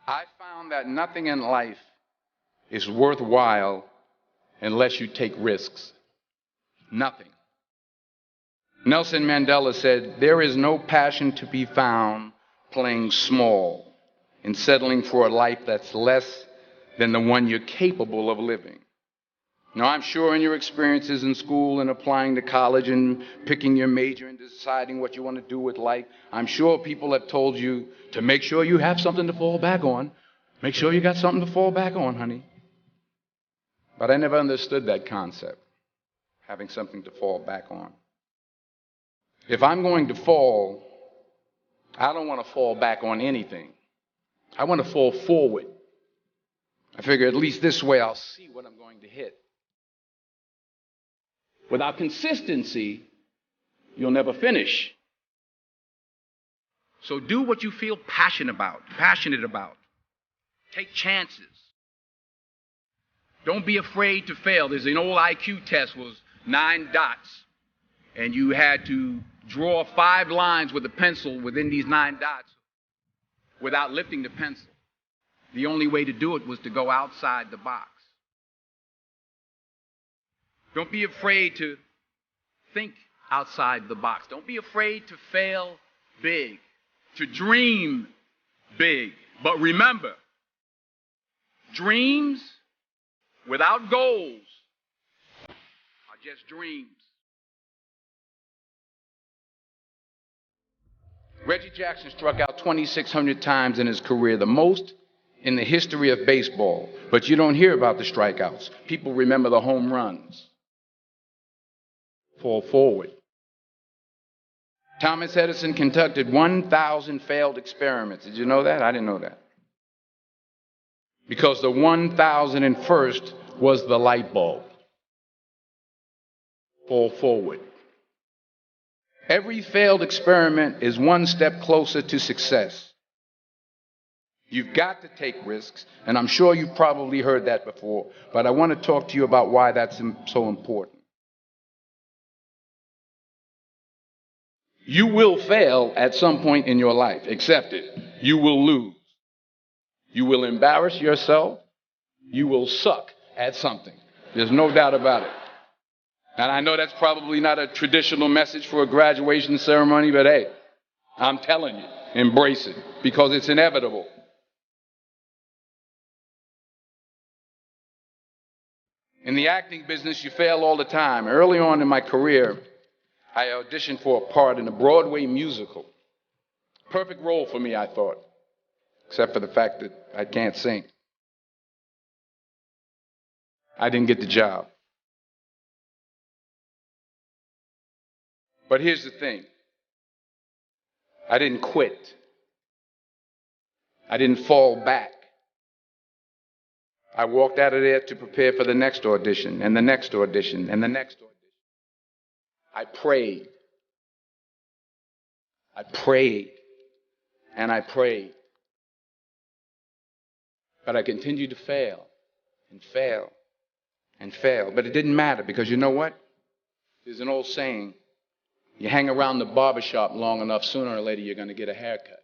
I found that nothing in life is worthwhile unless you take risks. Nothing. Nelson Mandela said, "There is no passion to be found playing small and settling for a life that's less than the one you're capable of living." Now, I'm sure in your experiences in school and applying to college and picking your major and deciding what you want to do with life, I'm sure people have told you to make sure you have something to fall back on. Make sure you got something to fall back on, honey. But I never understood that concept, having something to fall back on. If I'm going to fall, I don't want to fall back on anything. I want to fall forward. I figure at least this way I'll see what I'm going to hit. Without consistency, you'll never finish. So do what you feel passionate about. Take chances. Don't be afraid to fail. There's an old IQ test, was 9 dots, and you had to draw 5 lines with a pencil within these 9 dots without lifting the pencil. The only way to do it was to go outside the box. Don't be afraid to think outside the box. Don't be afraid to fail big, to dream big. But remember, dreams without goals are just dreams. Reggie Jackson struck out 2,600 times in his career, the most in the history of baseball. But you don't hear about the strikeouts. People remember the home runs. Fall forward. Thomas Edison conducted 1,000 failed experiments. Did you know that? I didn't know that. Because the 1,001st was the light bulb. Fall forward. Every failed experiment is one step closer to success. You've got to take risks, and I'm sure you've probably heard that before, but I want to talk to you about why that's so important. You will fail at some point in your life. Accept it. You will lose. You will embarrass yourself. You will suck at something. There's no doubt about it. And I know that's probably not a traditional message for a graduation ceremony, but hey, I'm telling you, embrace it because it's inevitable. In the acting business, you fail all the time. Early on in my career, I auditioned for a part in a Broadway musical. Perfect role for me, I thought, except for the fact that I can't sing. I didn't get the job. But here's the thing. I didn't quit. I didn't fall back. I walked out of there to prepare for the next audition, and the next audition, and the next audition. I prayed. I prayed. And I prayed. But I continued to fail and fail and fail. But it didn't matter because you know what? There's an old saying, you hang around the barbershop long enough, sooner or later you're going to get a haircut.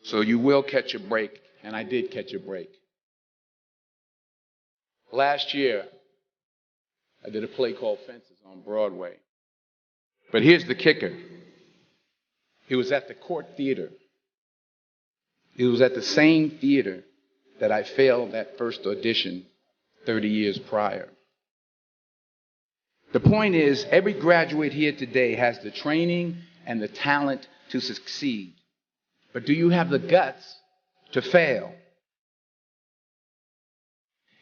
So you will catch a break, and I did catch a break. Last year, I did a play called Fences on Broadway. But here's the kicker. It was at the Court Theater. It was at the same theater that I failed that first audition 30 years prior. The point is, every graduate here today has the training and the talent to succeed. But do you have the guts to fail?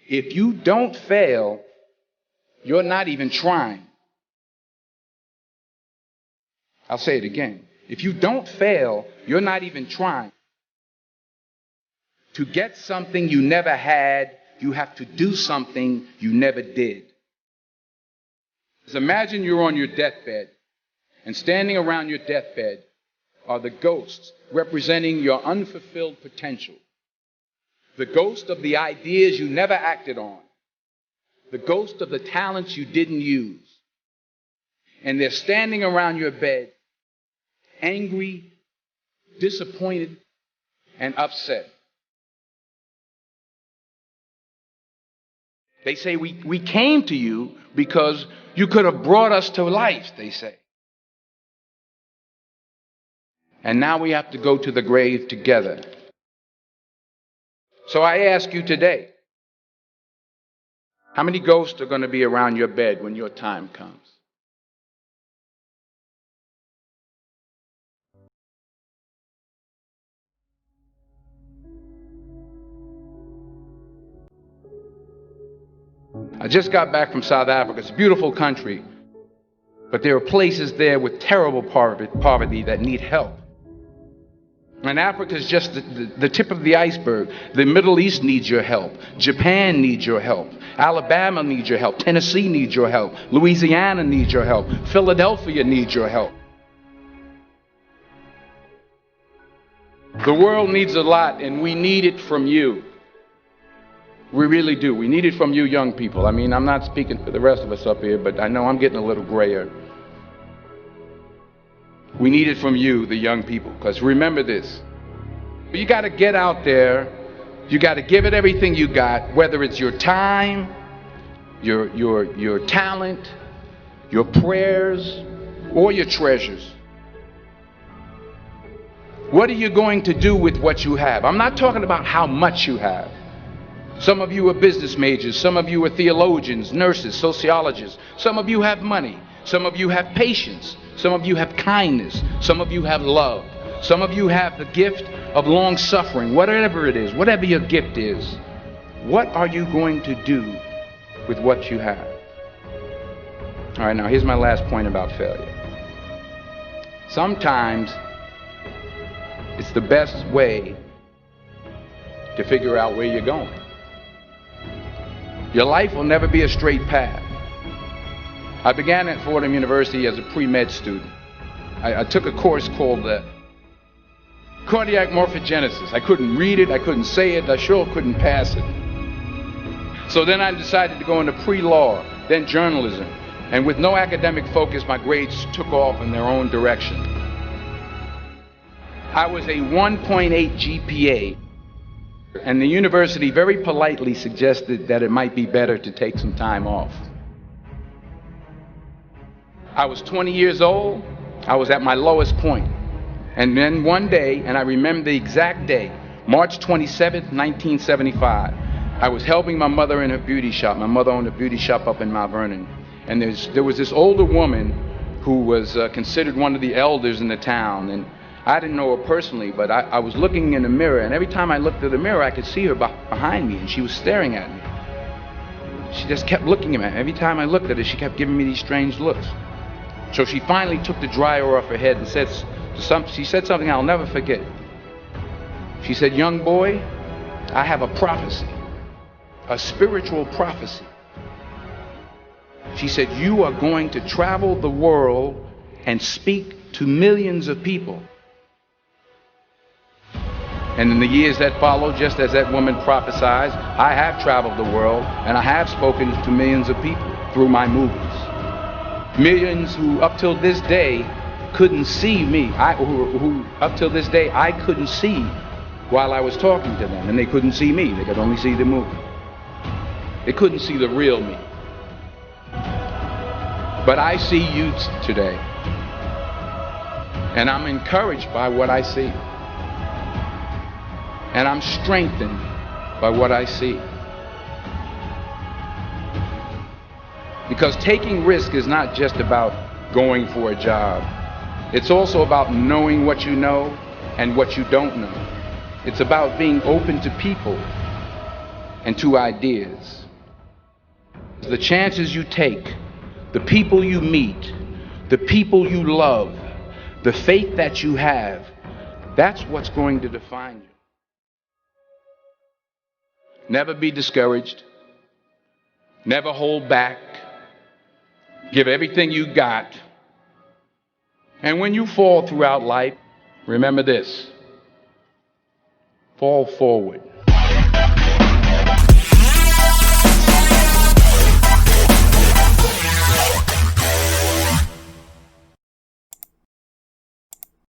If you don't fail, you're not even trying. I'll say it again. If you don't fail, you're not even trying. To get something you never had, you have to do something you never did. Just imagine you're on your deathbed, and standing around your deathbed are the ghosts representing your unfulfilled potential. The ghost of the ideas you never acted on. The ghost of the talents you didn't use. And they're standing around your bed, angry, disappointed, and upset. They say, we came to you because you could have brought us to life, they say. And now we have to go to the grave together. So I ask you today, how many ghosts are going to be around your bed when your time comes? I just got back from South Africa. It's a beautiful country, but there are places there with terrible poverty that need help. And Africa is just the tip of the iceberg. The Middle East needs your help. Japan needs your help. Alabama needs your help. Tennessee needs your help. Louisiana needs your help. Philadelphia needs your help. The world needs a lot, and we need it from you. We really do. We need it from you young people. I mean, I'm not speaking for the rest of us up here, but I know I'm getting a little grayer. We need it from you, the young people, because remember this. You got to get out there. You got to give it everything you got, whether it's your time, your talent, your prayers, or your treasures. What are you going to do with what you have? I'm not talking about how much you have. Some of you are business majors. Some of you are theologians, nurses, sociologists. Some of you have money. Some of you have patience. Some of you have kindness. Some of you have love. Some of you have the gift of long suffering. Whatever it is, whatever your gift is, what are you going to do with what you have? All right, now here's my last point about failure. Sometimes it's the best way to figure out where you're going. Your life will never be a straight path. I began at Fordham University as a pre-med student. I took a course called cardiac morphogenesis. I couldn't read it, I couldn't say it, I sure couldn't pass it. So then I decided to go into pre-law, then journalism. And with no academic focus, my grades took off in their own direction. I was a 1.8 GPA, and the university very politely suggested that it might be better to take some time off. I was 20 years old. I was at my lowest point. And then one day, and I remember the exact day, March 27th, 1975, I was helping my mother in her beauty shop. My mother owned a beauty shop up in Mount Vernon. And there was this older woman who was considered one of the elders in the town. And I didn't know her personally, but I was looking in the mirror, and every time I looked at the mirror, I could see her behind me, and she was staring at me. She just kept looking at me. Every time I looked at her, she kept giving me these strange looks. So she finally took the dryer off her head and she said something I'll never forget. She said, "Young boy, I have a prophecy, a spiritual prophecy." She said, "You are going to travel the world and speak to millions of people." And in the years that followed, just as that woman prophesied, I have traveled the world and I have spoken to millions of people through my movies. Millions who up till this day couldn't see me, who up till this day I couldn't see while I was talking to them, and they couldn't see me, they could only see the movie. They couldn't see the real me. But I see you today, and I'm encouraged by what I see. And I'm strengthened by what I see. Because taking risk is not just about going for a job. It's also about knowing what you know and what you don't know. It's about being open to people and to ideas. The chances you take, the people you meet, the people you love, the faith that you have, that's what's going to define you. Never be discouraged. Never hold back. Give everything you got. And when you fall throughout life, remember this: fall forward.